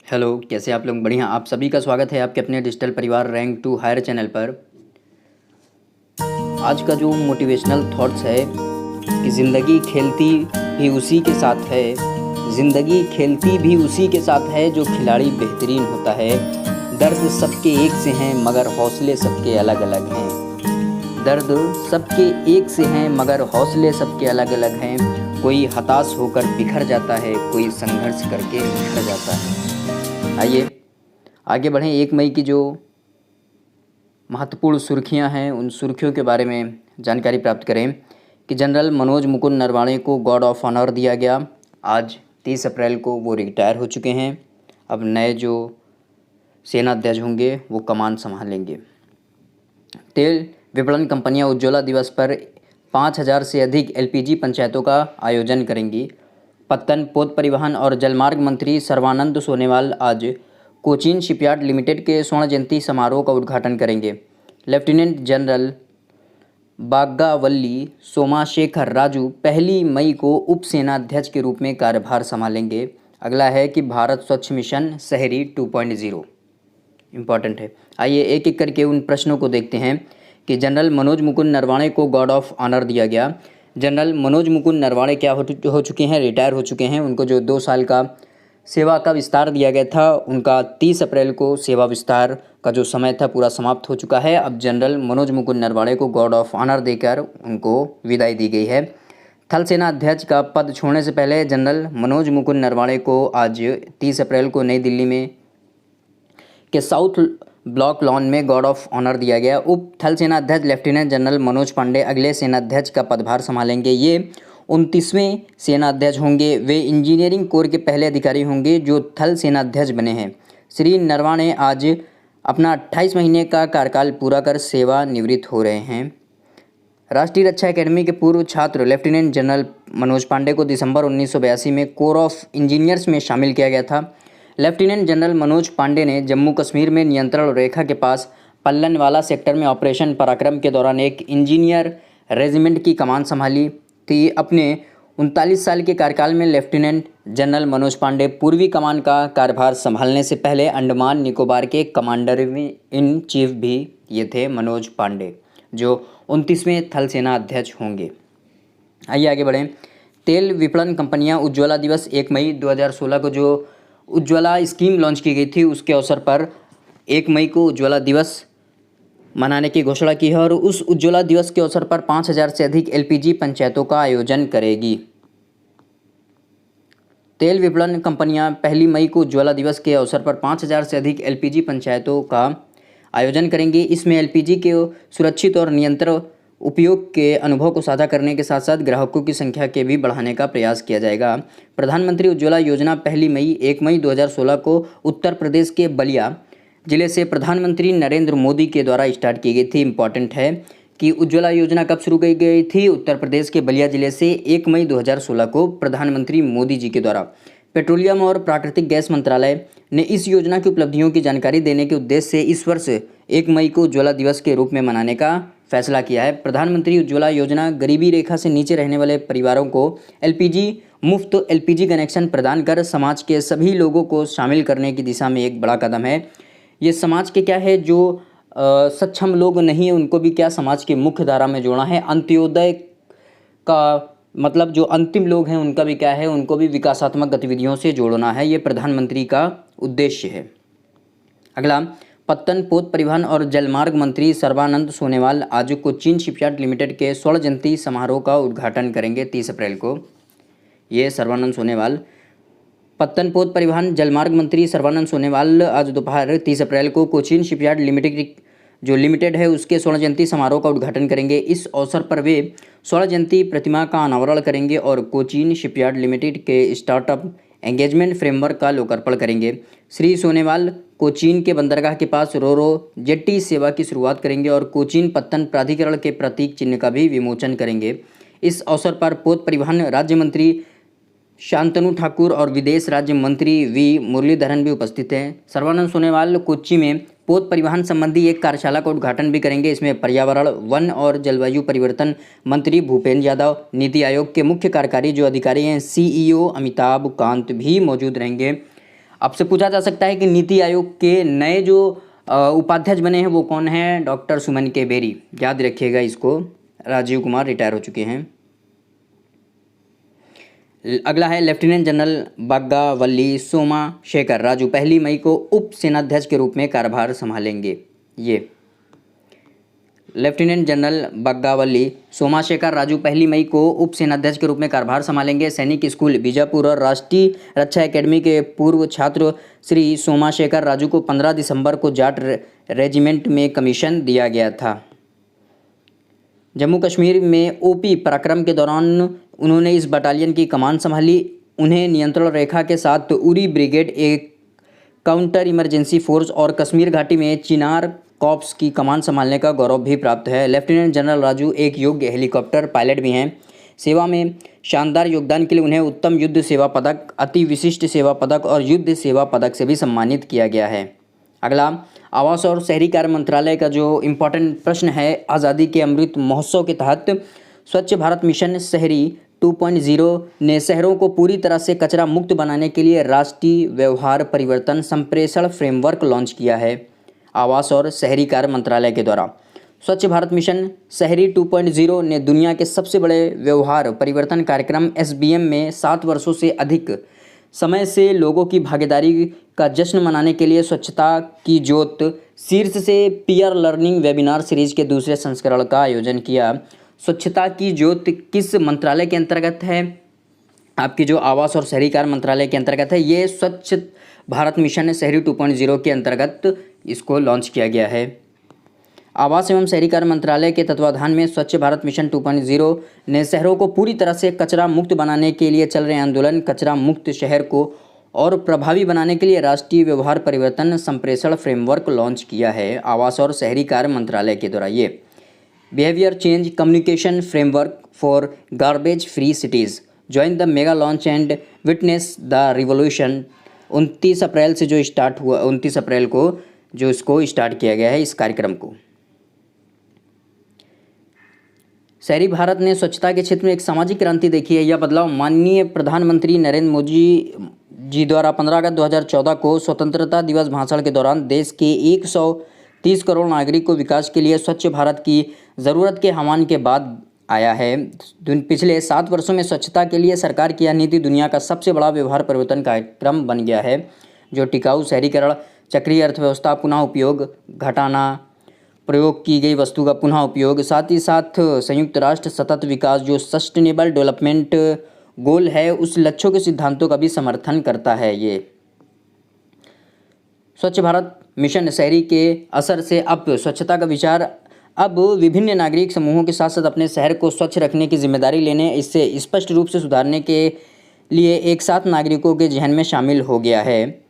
Hello, कैसे आप लोग? बढ़िया। आप सभी का स्वागत है आपके अपने डिजिटल परिवार रैंक टू हायर चैनल पर। आज का जो मोटिवेशनल थॉट्स है कि ज़िंदगी खेलती भी उसी के साथ है, ज़िंदगी खेलती भी उसी के साथ है जो खिलाड़ी बेहतरीन होता है। दर्द सबके एक से हैं मगर हौसले सबके अलग अलग हैं। दर्द सबके एक से हैं मगर हौसले सबके अलग अलग हैं। कोई हताश होकर बिखर जाता है, कोई संघर्ष करके निखर जाता है। आइए आगे बढ़ें। 1 मई की जो महत्वपूर्ण सुर्खियां हैं उन सुर्खियों के बारे में जानकारी प्राप्त करें कि जनरल मनोज मुकुंद नरवाणे को गार्ड ऑफ ऑनर दिया गया। आज 30 अप्रैल को वो रिटायर हो चुके हैं। अब नए जो सेनाध्यक्ष होंगे वो कमान संभालेंगे। तेल विपणन कंपनियां उज्ज्वला दिवस पर 5,000 से अधिक एलपीजी पंचायतों का आयोजन करेंगी। पत्तन, पोत परिवहन और जलमार्ग मंत्री सर्बानंद सोनोवाल आज कोचीन शिपयार्ड लिमिटेड के स्वर्ण जयंती समारोह का उद्घाटन करेंगे। लेफ्टिनेंट जनरल बाग्गावल्ली सोमाशेखर राजू 1 मई को उप सेनाध्यक्ष के रूप में कार्यभार संभालेंगे। अगला है कि भारत स्वच्छ मिशन शहरी 2.0 इम्पॉर्टेंट है। आइए एक एक करके उन प्रश्नों को देखते हैं कि जनरल मनोज मुकुंद नरवाणे को गार्ड ऑफ ऑनर दिया गया। जनरल मनोज मुकुंद नरवाणे क्या हो चुके हैं? रिटायर हो चुके हैं। उनको जो 2 साल का सेवा का विस्तार दिया गया था, उनका 30 अप्रैल को सेवा विस्तार का जो समय था पूरा समाप्त हो चुका है। अब जनरल मनोज मुकुंद नरवाणे को गार्ड ऑफ ऑनर देकर उनको विदाई दी गई है। थल सेना अध्यक्ष का पद छोड़ने से पहले जनरल मनोज मुकुंद नरवाणे को आज 30 अप्रैल को नई दिल्ली में के साउथ ब्लॉक लॉन में गार्ड ऑफ ऑनर दिया गया। उप थल सेना अध्यक्ष लेफ्टिनेंट जनरल मनोज पांडे अगले सेनाध्यक्ष का पदभार संभालेंगे। ये 29वें सेनाध्यक्ष होंगे। वे इंजीनियरिंग कोर के पहले अधिकारी होंगे जो थल सेनाध्यक्ष बने हैं। श्री नरवाणे आज अपना 28 महीने का कार्यकाल पूरा कर सेवानिवृत्त हो रहे हैं। राष्ट्रीय रक्षा अकेडमी के पूर्व छात्र लेफ्टिनेंट जनरल मनोज पांडे को दिसंबर 1982 में कोर ऑफ इंजीनियर्स में शामिल किया गया था। लेफ्टिनेंट जनरल मनोज पांडे ने जम्मू कश्मीर में नियंत्रण रेखा के पास पल्लनवाला सेक्टर में ऑपरेशन पराक्रम के दौरान एक इंजीनियर रेजिमेंट की कमान संभाली थी। अपने 39 साल के कार्यकाल में लेफ्टिनेंट जनरल मनोज पांडे पूर्वी कमान का कार्यभार संभालने से पहले अंडमान निकोबार के कमांडर इन चीफ भी ये थे मनोज पांडे, जो 29वें थल सेना अध्यक्ष होंगे। आइए आगे बढ़ें। तेल विपणन कंपनियां उज्ज्वला दिवस 1 मई 2016 को जो उज्ज्वला स्कीम लॉन्च की गई थी उसके अवसर पर 1 मई को उज्ज्वला दिवस मनाने की घोषणा की है और उस उज्ज्वला दिवस के अवसर पर 5,000 से अधिक एलपीजी पंचायतों का आयोजन करेगी। तेल विपणन कंपनियां 1 मई को उज्ज्वला दिवस के अवसर पर 5,000 से अधिक एलपीजी पंचायतों का आयोजन करेंगी। इसमें एलपीजी के सुरक्षित और नियंत्रण उपयोग के अनुभव को साझा करने के साथ साथ ग्राहकों की संख्या के भी बढ़ाने का प्रयास किया जाएगा। प्रधानमंत्री उज्ज्वला योजना 1 मई 2016 को उत्तर प्रदेश के बलिया जिले से प्रधानमंत्री नरेंद्र मोदी के द्वारा स्टार्ट की गई थी। इम्पॉर्टेंट है कि उज्ज्वला योजना कब शुरू की गई थी? उत्तर प्रदेश के बलिया जिले से 1 मई 2016 को प्रधानमंत्री मोदी जी के द्वारा। पेट्रोलियम और प्राकृतिक गैस मंत्रालय ने इस योजना की उपलब्धियों की जानकारी देने के उद्देश्य से इस वर्ष 1 मई को उज्ज्वला दिवस के रूप में मनाने का फैसला किया है। प्रधानमंत्री उज्ज्वला योजना गरीबी रेखा से नीचे रहने वाले परिवारों को मुफ्त एलपीजी कनेक्शन प्रदान कर समाज के सभी लोगों को शामिल करने की दिशा में एक बड़ा कदम है। ये समाज के क्या है जो सक्षम लोग नहीं है उनको भी क्या समाज के मुख्य धारा में जोड़ना है। अंत्योदय का मतलब जो अंतिम लोग हैं उनका भी क्या है, उनको भी विकासात्मक गतिविधियों से जोड़ना है। ये प्रधानमंत्री का उद्देश्य है। अगला, पत्तन, पोत परिवहन और जलमार्ग मंत्री सर्बानंद सोनोवाल आज कोचीन शिपयार्ड लिमिटेड के स्वर्ण जयंती समारोह का उद्घाटन करेंगे 30 अप्रैल को। ये सर्बानंद सोनोवाल पत्तन, पोत परिवहन, जलमार्ग मंत्री सर्बानंद सोनोवाल आज दोपहर 30 अप्रैल को कोचीन शिपयार्ड लिमिटेड है उसके स्वर्ण जयंती समारोह का उद्घाटन करेंगे। इस अवसर पर वे स्वर्ण जयंती प्रतिमा का अनावरण करेंगे और कोचीन शिपयार्ड लिमिटेड के स्टार्टअप एंगेजमेंट फ्रेमवर्क का लोकार्पण करेंगे। श्री सोनोवाल कोचीन के बंदरगाह के पास रोरो जेट्टी सेवा की शुरुआत करेंगे और कोचीन पत्तन प्राधिकरण के प्रतीक चिन्ह का भी विमोचन करेंगे। इस अवसर पर पोत परिवहन राज्य मंत्री शांतनु ठाकुर और विदेश राज्य मंत्री वी मुरलीधरन भी उपस्थित हैं। सर्बानंद सोनोवाल कोच्चि में पोत परिवहन संबंधी एक कार्यशाला का उद्घाटन भी करेंगे। इसमें पर्यावरण, वन और जलवायु परिवर्तन मंत्री भूपेंद्र यादव, नीति आयोग के मुख्य कार्यकारी जो अधिकारी हैं सीईओ अमिताभ कांत भी मौजूद रहेंगे। आपसे पूछा जा सकता है कि नीति आयोग के नए जो उपाध्यक्ष बने हैं वो कौन हैं? डॉक्टर सुमन के बेरी, याद रखिएगा इसको। राजीव कुमार रिटायर हो चुके हैं। अगला है लेफ्टिनेंट जनरल बग्गावली सोमाशेखर राजू 1 मई को उप सेनाध्यक्ष के रूप में कार्यभार संभालेंगे। ये लेफ्टिनेंट जनरल बग्गावली सोमाशेखर राजू 1 मई को उप सेनाध्यक्ष के रूप में कार्यभार संभालेंगे। सैनिक स्कूल बीजापुर और राष्ट्रीय रक्षा एकेडमी के पूर्व छात्र श्री सोमाशेखर राजू को 15 दिसंबर को जाट रेजिमेंट में कमीशन दिया गया था। जम्मू कश्मीर में ओपी पराक्रम के दौरान उन्होंने इस बटालियन की कमान संभाली। उन्हें नियंत्रण रेखा के साथ उरी ब्रिगेड, एक काउंटर इमरजेंसी फोर्स और कश्मीर घाटी में चिनार कॉर्प्स की कमान संभालने का गौरव भी प्राप्त है। लेफ्टिनेंट जनरल राजू एक योग्य हेलीकॉप्टर पायलट भी हैं। सेवा में शानदार योगदान के लिए उन्हें उत्तम युद्ध सेवा पदक, अति विशिष्ट सेवा पदक और युद्ध सेवा पदक से भी सम्मानित किया गया है। अगला आवास और शहरी कार्य मंत्रालय का जो इम्पोर्टेंट प्रश्न है, आज़ादी के अमृत महोत्सव के तहत स्वच्छ भारत मिशन शहरी 2.0 ने शहरों को पूरी तरह से कचरा मुक्त बनाने के लिए राष्ट्रीय व्यवहार परिवर्तन संप्रेषण फ्रेमवर्क लॉन्च किया है। आवास और शहरी कार्य मंत्रालय के द्वारा स्वच्छ भारत मिशन शहरी 2.0 ने दुनिया के सबसे बड़े व्यवहार परिवर्तन कार्यक्रम SBM में 7 वर्षों से अधिक समय से लोगों की भागीदारी का जश्न मनाने के लिए स्वच्छता की ज्योत शीर्ष से पीयर लर्निंग वेबिनार सीरीज के दूसरे संस्करण का आयोजन किया। स्वच्छता की ज्योत किस मंत्रालय के अंतर्गत है? आपकी जो आवास और शहरी कार्य मंत्रालय के अंतर्गत है। ये स्वच्छ भारत मिशन शहरी 2.0 के अंतर्गत इसको लॉन्च किया गया है। आवास एवं शहरी कार्य मंत्रालय के तत्वाधान में स्वच्छ भारत मिशन 2.0 ने शहरों को पूरी तरह से कचरा मुक्त बनाने के लिए चल रहे आंदोलन कचरा मुक्त शहर को और प्रभावी बनाने के लिए राष्ट्रीय व्यवहार परिवर्तन संप्रेषण फ्रेमवर्क लॉन्च किया है। आवास और शहरी कार्य मंत्रालय के द्वारा ये behaviour change communication framework for garbage free cities join the mega launch and witness the revolution 29 अप्रैल से जो स्टार्ट हुआ, 29 अप्रैल को जो इसको स्टार्ट किया गया है इस कार्यक्रम को। शहरी भारत ने स्वच्छता के क्षेत्र में एक सामाजिक क्रांति देखी है। यह बदलाव माननीय प्रधानमंत्री नरेंद्र मोदी जी द्वारा 15 अगस्त 2014 को स्वतंत्रता दिवस भाषण के दौरान देश के 130 करोड़ नागरिक को विकास के लिए स्वच्छ भारत की ज़रूरत के आह्वान के बाद आया है। पिछले 7 वर्षों में स्वच्छता के लिए सरकार की यह नीति दुनिया का सबसे बड़ा व्यवहार परिवर्तन कार्यक्रम बन गया है, जो टिकाऊ शहरीकरण, चक्रीय अर्थव्यवस्था, पुनः उपयोग, घटाना, प्रयोग की गई वस्तु का पुनः उपयोग, साथ ही साथ संयुक्त राष्ट्र सतत विकास जो सस्टेनेबल डेवलपमेंट गोल है उस लक्ष्यों के सिद्धांतों का भी समर्थन करता है। ये स्वच्छ भारत मिशन शहरी के असर से अब स्वच्छता का विचार अब विभिन्न नागरिक समूहों के साथ साथ अपने शहर को स्वच्छ रखने की जिम्मेदारी लेने, इससे स्पष्ट रूप से सुधारने के लिए एक साथ नागरिकों के जहन में शामिल हो गया है।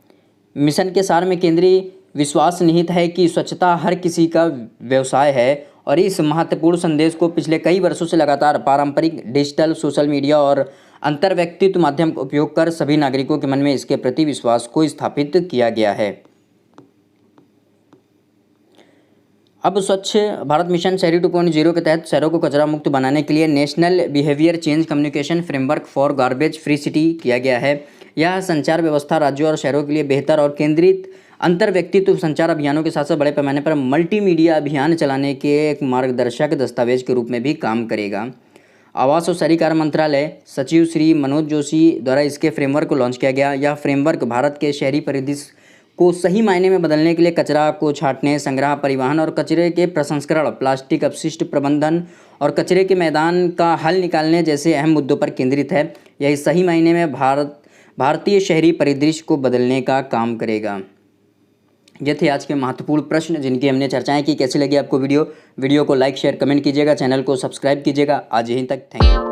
मिशन के सार में केंद्रीय विश्वास निहित है कि स्वच्छता हर किसी का व्यवसाय है और इस महत्वपूर्ण संदेश को पिछले कई वर्षों से लगातार पारंपरिक, डिजिटल, सोशल मीडिया और अंतर्व्यक्तित्व माध्यम का उपयोग कर सभी नागरिकों के मन में इसके प्रति विश्वास को स्थापित किया गया है। अब स्वच्छ भारत मिशन शहरी 2.0 के तहत शहरों को कचरा मुक्त बनाने के लिए national behaviour change communication framework for garbage free city किया गया है। यह संचार व्यवस्था राज्यों और शहरों के लिए बेहतर और केंद्रित अंतर्व्यक्तित्व संचार अभियानों के साथ साथ बड़े पैमाने पर मल्टीमीडिया अभियान चलाने के एक मार्गदर्शक दस्तावेज के रूप में भी काम करेगा। आवास और शहरी कार्य मंत्रालय सचिव श्री मनोज जोशी द्वारा इसके फ्रेमवर्क को लॉन्च किया गया। यह फ्रेमवर्क भारत के शहरी परिदृश्य को सही मायने में बदलने के लिए कचरा को छांटने, संग्रह, परिवहन और कचरे के प्रसंस्करण, प्लास्टिक अपशिष्ट प्रबंधन और कचरे के मैदान का हल निकालने जैसे अहम मुद्दों पर केंद्रित है। यह सही मायने में भारतीय शहरी परिदृश्य को बदलने का काम करेगा। ये थे आज के महत्वपूर्ण प्रश्न जिनकी हमने चर्चाएं की। कैसी लगी आपको वीडियो को लाइक, शेयर, कमेंट कीजिएगा। चैनल को सब्सक्राइब कीजिएगा। आज यहीं तक, थैंक यू।